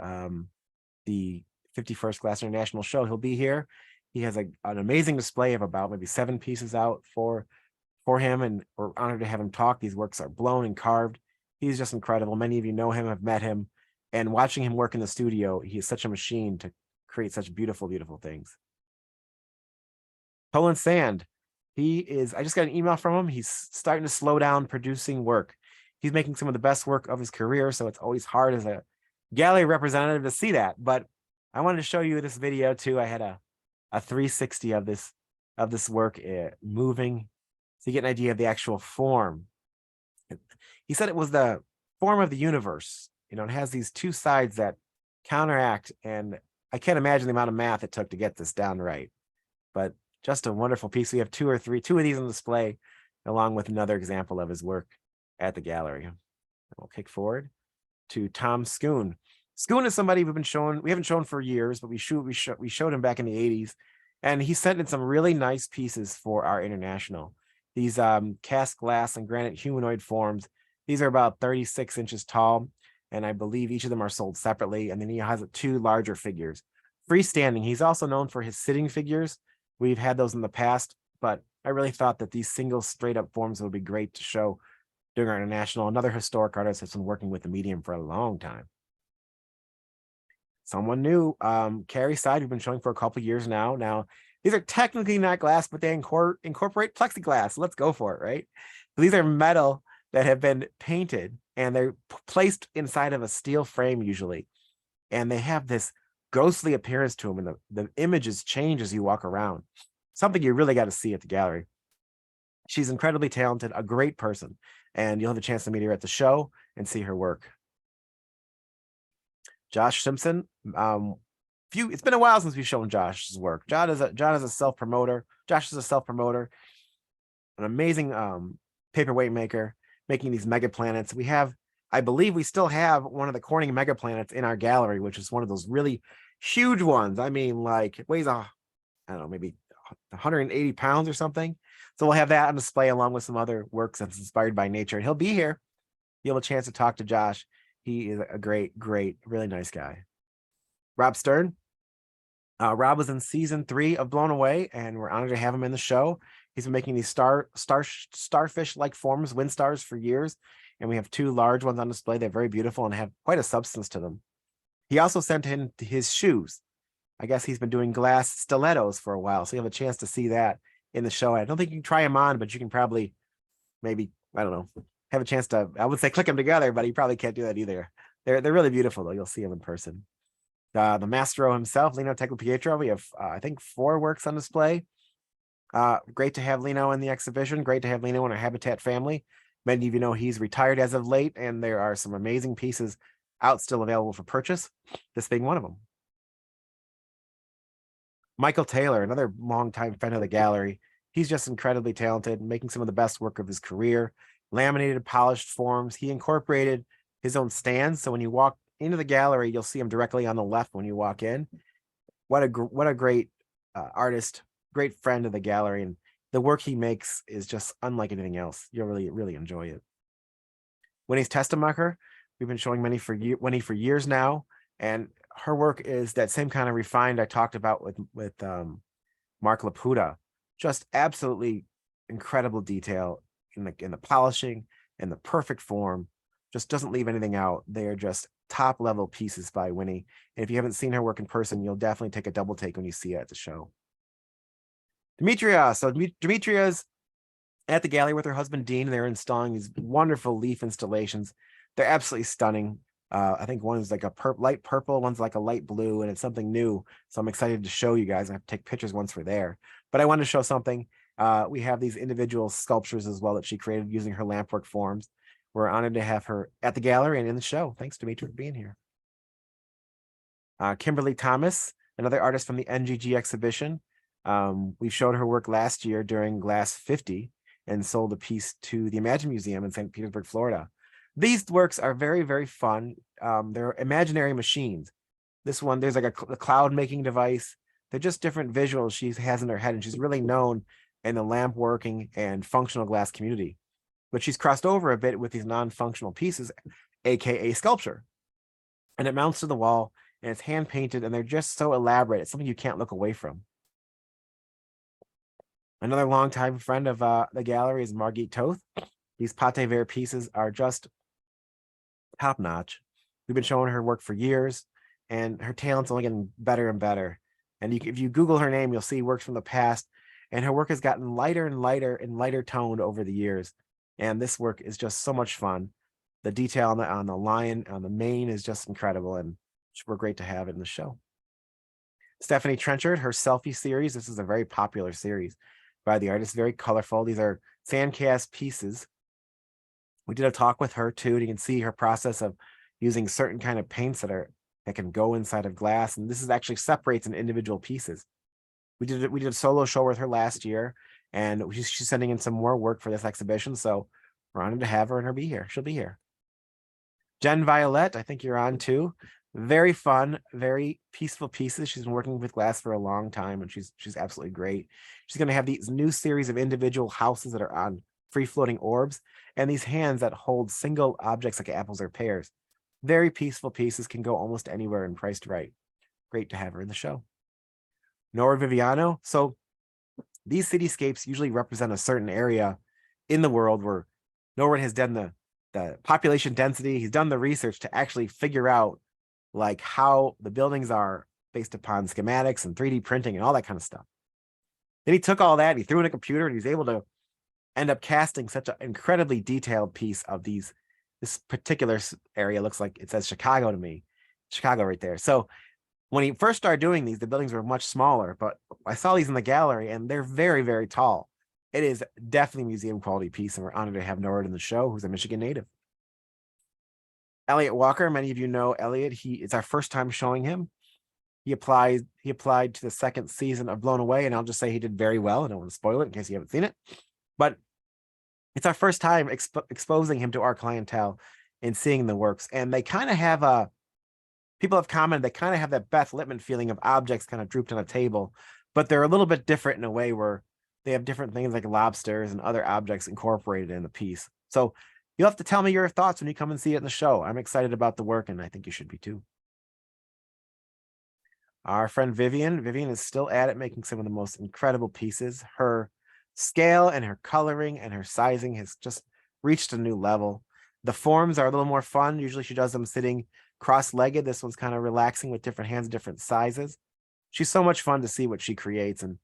51st Glass International show. He'll be here. He has an amazing display of about maybe 7 pieces out for him, and we're honored to have him talk. These works are blown and carved. He's just incredible. Many of you know him, have met him, and watching him work in the studio, he is such a machine to create such beautiful, beautiful things. Tolan Sand, I just got an email from him. He's starting to slow down producing work. He's making some of the best work of his career, so it's always hard as a gallery representative to see that. But I wanted to show you this video too. I had a 360 of this work moving, so you get an idea of the actual form. He said it was the form of the universe. You know, it has these 2 sides that counteract, and I can't imagine the amount of math it took to get this down right. But just a wonderful piece. We have 2 of these on display, along with another example of his work at the gallery. We'll kick forward to Tom Schoon. Schoon is somebody we haven't shown for years, but we showed him back in the 80s, and he sent in some really nice pieces for our International. These cast glass and granite humanoid forms. These are about 36 inches tall, and I believe each of them are sold separately. And then he has 2 larger figures. Freestanding. He's also known for his sitting figures. We've had those in the past, but I really thought that these single straight up forms would be great to show during our International. Another historic artist has been working with the medium for a long time. Someone new, Carrie Side, we've been showing for a couple years now. Now, these are technically not glass, but they incorporate plexiglass. Let's go for it, right? These are metal that have been painted, and they're placed inside of a steel frame usually. And they have this ghostly appearance to them, and the images change as you walk around. Something you really got to see at the gallery. She's incredibly talented, a great person, and you'll have a chance to meet her at the show and see her work. Josh Simpson. It's been a while since we've shown Josh's work. Josh is a self-promoter. An amazing paperweight maker, making these mega planets. I believe we still have one of the Corning mega planets in our gallery, which is one of those really huge ones. I mean, like, it weighs I don't know, maybe 180 pounds or something. So we'll have that on display along with some other works that's inspired by nature. And he'll be here. You'll have a chance to talk to Josh. He is a great, really nice guy. Rob Stern. Rob was in season 3 of Blown Away, and we're honored to have him in the show. He's been making these starfish-like forms, wind stars, for years, and we have 2 large ones on display. They're very beautiful and have quite a substance to them. He also sent in his shoes. I guess he's been doing glass stilettos for a while, so you have a chance to see that in the show. I don't think you can try them on, but you can probably maybe, I don't know, have a chance to, I would say click them together, but you probably can't do that either. They're really beautiful, though. You'll see them in person. The Mastro himself, Lino Tecopietro. We have, I think, 4 works on display. Great to have Lino in the exhibition. Great to have Lino in our Habatat family. Many of you know he's retired as of late, and there are some amazing pieces out still available for purchase, this being one of them. Michael Taylor, another longtime friend of the gallery. He's just incredibly talented, making some of the best work of his career. Laminated, polished forms. He incorporated his own stands, so when you walk into the gallery, you'll see him directly on the left when you walk in. What a great artist, great friend of the gallery, and the work he makes is just unlike anything else. You'll really enjoy it. Winnie's Testemacher, we've been showing Winnie for years now, and her work is that same kind of refined I talked about with Mark Laputa. Just absolutely incredible detail in the polishing and the perfect form. Just doesn't leave anything out. They are just top level pieces by Winnie. And if you haven't seen her work in person, you'll definitely take a double take when you see it at the show. Demetria. So Demetria's at the gallery with her husband Dean. They're installing these wonderful leaf installations. They're absolutely stunning. I think one is like a light purple, one's like a light blue, and it's something new. So I'm excited to show you guys. I have to take pictures once we're there. But I wanted to show something. We have these individual sculptures as well that she created using her lampwork forms. We're honored to have her at the gallery and in the show. Thanks, Demetria, for being here. Kimberly Thomas, another artist from the NGG exhibition. We showed her work last year during Glass 50 and sold a piece to the Imagine Museum in St. Petersburg, Florida. These works are very, very fun. They're imaginary machines. This one, there's like a cloud making device. They're just different visuals she has in her head, and she's really known in the lamp working and functional glass community. But she's crossed over a bit with these non-functional pieces, aka sculpture. And it mounts to the wall, and it's hand painted, and they're just so elaborate. It's something you can't look away from. Another longtime friend of the gallery is Margit Toth. These pate verre pieces are just top notch. We've been showing her work for years, and her talent's only getting better and better. And if you Google her name, you'll see works from the past, and her work has gotten lighter and lighter and lighter toned over the years. And this work is just so much fun. The detail on the lion, on the mane is just incredible, and we're great to have it in the show. Stephanie Trenchard, her selfie series. This is a very popular series by the artist, very colorful. These are sand cast pieces. We did a talk with her too, and you can see her process of using certain kind of paints that can go inside of glass. And this is actually separates in individual pieces. We did a solo show with her last year, and she's sending in some more work for this exhibition. So we're honored to have her, and be here. She'll be here. Jen Violet, I think you're on too. Very fun, very peaceful pieces. She's been working with glass for a long time, and she's absolutely great. She's going to have these new series of individual houses that are on free floating orbs, and these hands that hold single objects like apples or pears. Very peaceful pieces, can go almost anywhere and priced right. Great to have her in the show. Norwood Viviano. So these cityscapes usually represent a certain area in the world where Norwood has done the population density. He's done the research to actually figure out like how the buildings are based upon schematics and 3D printing and all that kind of stuff. Then he took all that, he threw it in a computer, and he's able to end up casting such an incredibly detailed piece of this particular area. Looks like it says Chicago to me, Chicago right there. So when he first started doing these, the buildings were much smaller, but I saw these in the gallery and they're very, very tall. It is definitely a museum quality piece, and we're honored to have Norwood in the show, who's a Michigan native. Elliot Walker, many of you know Elliot. It's our first time showing him. He applied to the second season of Blown Away, and I'll just say he did very well. I don't want to spoil it in case you haven't seen it, but it's our first time exposing him to our clientele and seeing the works. And they kind of have people have commented, they kind of have that Beth Lippman feeling of objects kind of drooped on a table, but they're a little bit different in a way where they have different things like lobsters and other objects incorporated in the piece. So you'll have to tell me your thoughts when you come and see it in the show. I'm excited about the work, and I think you should be too. Our friend Vivian is still at it, making some of the most incredible pieces. Her scale and her coloring and her sizing has just reached a new level. The forms are a little more fun. Usually she does them sitting cross-legged. This one's kind of relaxing with different hands, different sizes. She's so much fun to see what she creates, and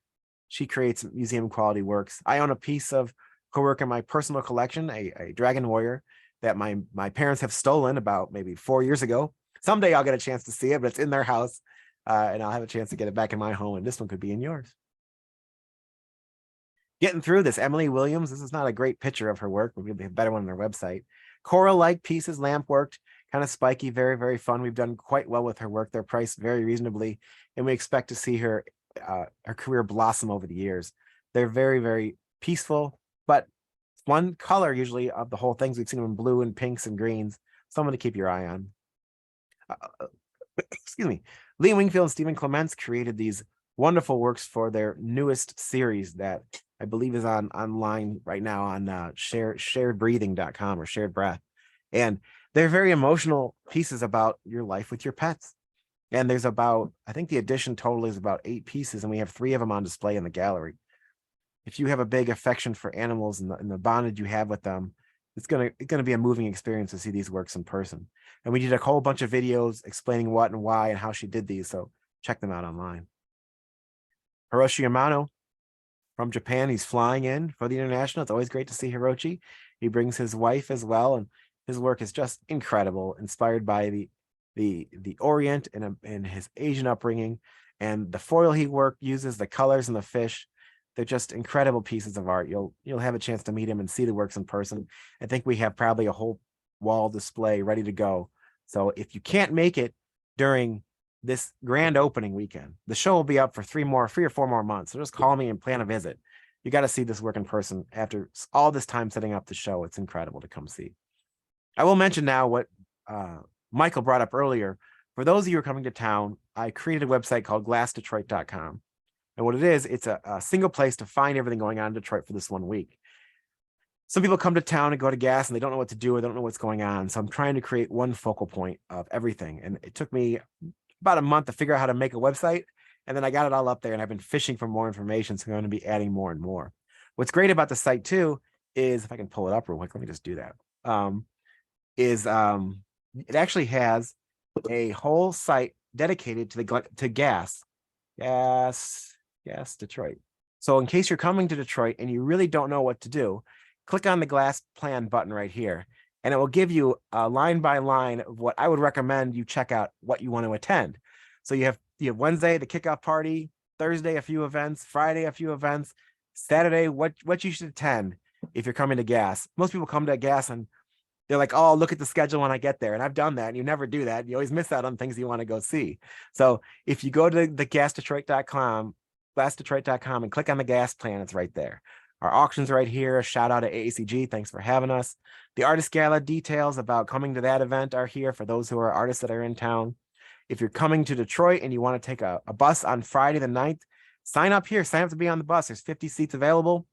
she creates museum quality works. I own a piece of her work in my personal collection, a dragon warrior that my parents have stolen about maybe 4 years ago. Someday I'll get a chance to see it, but it's in their house, and I'll have a chance to get it back in my home, and this one could be in yours. Getting through this, Emily Williams. This is not a great picture of her work, but we'll be a better one on our website. Coral-like pieces, lamp worked, kind of spiky, very, very fun. We've done quite well with her work. They're priced very reasonably, and we expect to see her career blossom over the years. They're very, very peaceful, but one color usually of the whole things. We've seen them in blue and pinks and greens. Someone to keep your eye on. Excuse me. Lee Wingfield and Stephen Clements created these wonderful works for their newest series that I believe is online right now on sharedbreathing.com or Shared Breath. And they're very emotional pieces about your life with your pets. And there's about, I think the edition total is about 8 pieces, and we have 3 of them on display in the gallery. If you have a big affection for animals and the bondage you have with them, it's gonna be a moving experience to see these works in person. And we did a whole bunch of videos explaining what and why and how she did these, so check them out online. Hiroshi Yamano from Japan, he's flying in for the international. It's always great to see Hiroshi. He brings his wife as well, and his work is just incredible, inspired by the Orient and his Asian upbringing, and the foil he uses, the colors and the fish. They're just incredible pieces of art. You'll have a chance to meet him and see the works in person. I think we have probably a whole wall display ready to go. So if you can't make it during this grand opening weekend. The show will be up for 3 or 4 more months. So just call me and plan a visit. You got to see this work in person after all this time setting up the show. It's incredible to come see. I will mention now what Michael brought up earlier. For those of you who are coming to town, I created a website called glassdetroit.com. And what it is, it's a single place to find everything going on in Detroit for this 1 week. Some people come to town and go to gas and they don't know what to do or they don't know what's going on. So I'm trying to create one focal point of everything. And it took me about a month to figure out how to make a website. And then I got it all up there and I've been fishing for more information. So I'm going to be adding more and more. What's great about the site too is, if I can pull it up real quick, let me just do that. It actually has a whole site dedicated to gas Detroit. So in case you're coming to Detroit and you really don't know what to do, click on the glass plan button right here, and it will give you a line by line of what I would recommend you check out what you want to attend. So you have Wednesday, the kickoff party, Thursday, a few events, Friday, a few events, Saturday, what you should attend if you're coming to gas. Most people come to gas and they're like, oh, look at the schedule when I get there. And I've done that. And you never do that. You always miss out on things you want to go see. So if you go to the glassdetroit.com and click on the gas plan, it's right there. Our auction's right here. Shout out to AACG. Thanks for having us. The artist gala details about coming to that event are here for those who are artists that are in town. If you're coming to Detroit and you want to take a bus on Friday the 9th, sign up here. Sign up to be on the bus. There's 50 seats available.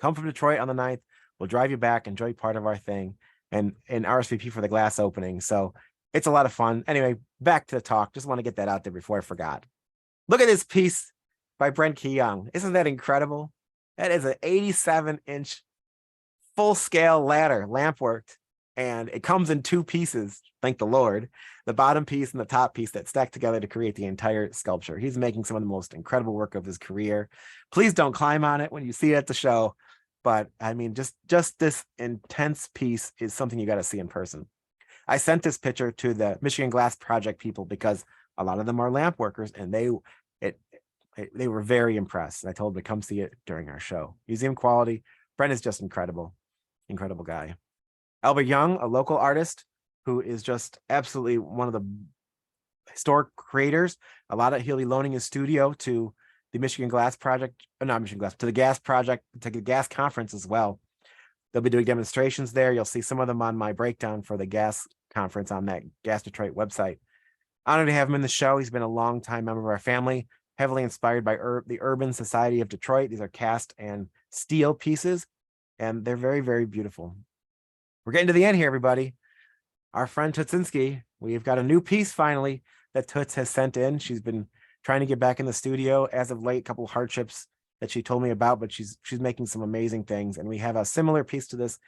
Come from Detroit on the 9th. We'll drive you back, enjoy part of our thing, and RSVP for the glass opening. So it's a lot of fun. Anyway, back to the talk. Just want to get that out there before I forgot. Look at this piece by Brent Keyoung. Isn't that incredible? That is an 87-inch full-scale ladder, lamp worked, and it comes in 2 pieces, thank the Lord, the bottom piece and the top piece that stack together to create the entire sculpture. He's making some of the most incredible work of his career. Please don't climb on it when you see it at the show, but I mean, just this intense piece is something you got to see in person. I sent this picture to the Michigan Glass Project people because a lot of them are lamp workers, and they were very impressed. I told them to come see it during our show. Museum quality. Brent is just incredible guy. Albert Young, a local artist who is just absolutely one of the historic creators. He'll be loaning his studio to the Michigan Glass Project, to the Gas Project, to the Gas Conference as well. They'll be doing demonstrations there. You'll see some of them on my breakdown for the Gas Conference on that Gas Detroit website. Honored to have him in the show. He's been a long-time member of our family, heavily inspired by the Urban Society of Detroit. These are cast and steel pieces, and they're very, very beautiful. We're getting to the end here, everybody. Our friend Tutsinski, we've got a new piece finally that Toots has sent in. She's been trying to get back in the studio as of late, a couple of hardships that she told me about, but she's making some amazing things. And we have a similar piece to this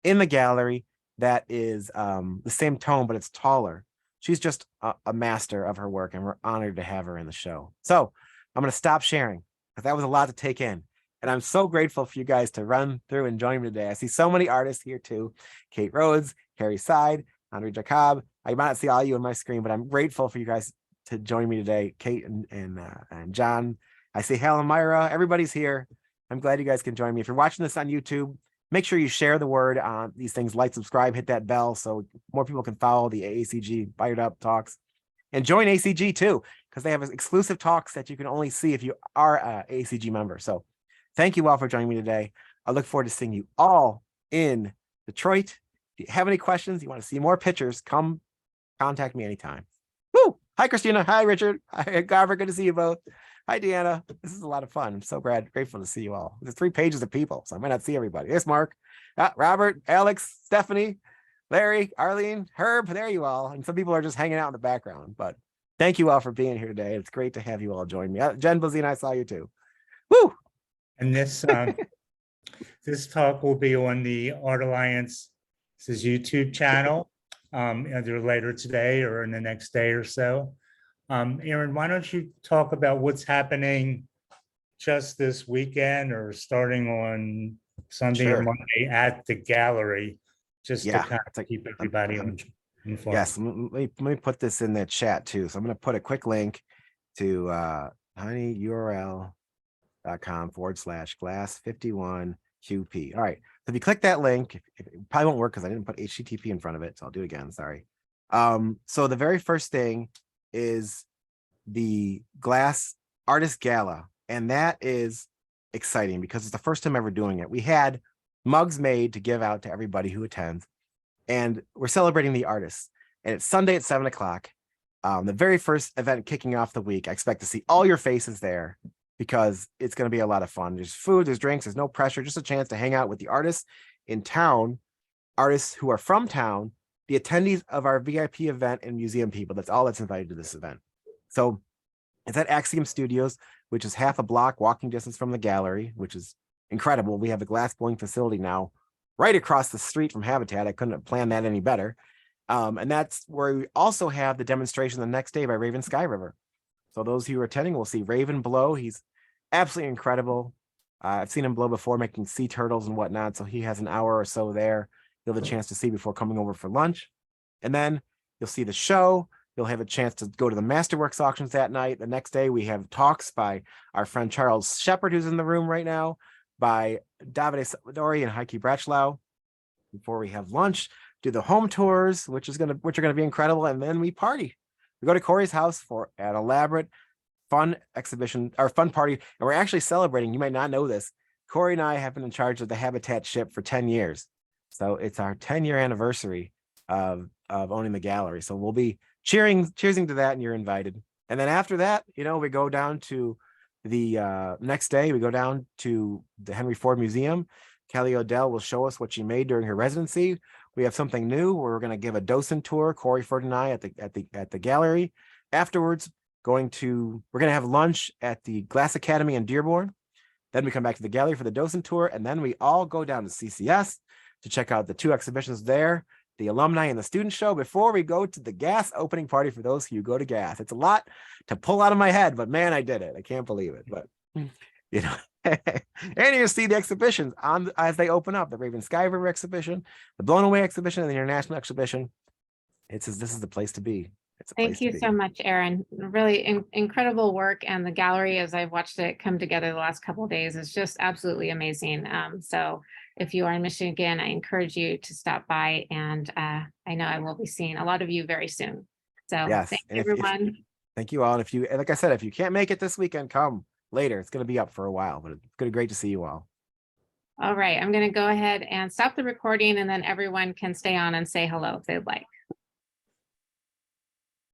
in the gallery that is the same tone, but it's taller. She's just a master of her work, and we're honored to have her in the show. So I'm going to stop sharing because that was a lot to take in. And I'm so grateful for you guys to run through and join me today. I see so many artists here too. Kate Rhodes, Carrie Side, Andre Jacob. I might not see all of you on my screen, but I'm grateful for you guys to join me today. Kate and John. I see Helen Myra. Everybody's here. I'm glad you guys can join me. If you're watching this on YouTube, make sure you share the word on these things. Like, subscribe, hit that bell so more people can follow the AACG Fired Up talks. And join ACG too, because they have exclusive talks that you can only see if you are an AACG member. So thank you all for joining me today. I look forward to seeing you all in Detroit. If you have any questions, you want to see more pictures, come contact me anytime. Woo! Hi, Christina. Hi, Richard. Hi, Garver. Good to see you both. Hi, Deanna. This is a lot of fun. I'm so grateful to see you all. There's 3 pages of people, so I might not see everybody. There's Mark, Robert, Alex, Stephanie, Larry, Arlene, Herb. There you all. And some people are just hanging out in the background, but thank you all for being here today. It's great to have you all join me. Jen Blazine, I saw you too. Woo! And this this talk will be on the Art Alliance's YouTube channel either later today or in the next day or so. Aaron, why don't you talk about what's happening just this weekend or starting on Sunday or Monday at the gallery, just to kind of keep everybody informed. Yes, let me put this in the chat too. So I'm going to put a quick link to tinyurl.com/glass51QP. All right. So if you click that link, it probably won't work because I didn't put HTTP in front of it. So I'll do it again. Sorry. So the very first thing is the Glass Artist Gala. And that is exciting because it's the first time ever doing it. We had mugs made to give out to everybody who attends, and we're celebrating the artists. And it's Sunday at 7 o'clock. The very first event kicking off the week. I expect to see all your faces there because it's going to be a lot of fun. There's food, there's drinks, there's no pressure, just a chance to hang out with the artists in town, artists who are from town, the attendees of our VIP event, and museum people. That's all that's invited to this event. So it's at Axiom Studios, which is half a block walking distance from the gallery, which is incredible. We have the glass blowing facility now right across the street from Habatat. I couldn't have planned that any better. And that's where we also have the demonstration the next day by Raven Sky River. So those who are attending will see Raven blow. He's absolutely incredible. I've seen him blow before, making sea turtles and whatnot. So he has an hour or so there you'll have a chance to see before coming over for lunch. And then you'll see the show. You'll have a chance to go to the Masterworks auctions that night. The next day, we have talks by our friend Charles Shepard, who's in the room right now, by Davide Salvadori and Heike Bratschlau. Before we have lunch, do the home tours, which are gonna be incredible, and then we party. We go to Corey's house for an elaborate, fun exhibition or fun party, and we're actually celebrating. You might not know this. Corey and I have been in charge of the Habatat ship for 10 years, so it's our 10-year anniversary of owning the gallery. So we'll be cheering to that, and you're invited. And then after that, we go down to the next day. We go down to the Henry Ford Museum. Kelly Odell will show us what she made during her residency. We have something new where we're going to give a docent tour, Corey Ford and I, at the gallery. Afterwards, we're going to have lunch at the Glass Academy in Dearborn. Then we come back to the gallery for the docent tour, and then we all go down to CCS to check out the 2 exhibitions there, the alumni and the student show, before we go to the GAS opening party for those who go to GAS. It's a lot to pull out of my head, but man, I did it. I can't believe it. But and you see the exhibitions as they open up: the Raven Sky River exhibition, the Blown Away exhibition, and the International exhibition. This is the place to be. Thank you so much, Aaron. Really incredible work, and the gallery, as I've watched it come together the last couple of days, is just absolutely amazing. So if you are in Michigan, I encourage you to stop by, and I know I will be seeing a lot of you very soon. So yes, thank you, everyone. Thank you all. And like I said, if you can't make it this weekend, come later. It's going to be up for a while, but it's going to be great to see you all. All right, I'm going to go ahead and stop the recording, and then everyone can stay on and say hello if they'd like.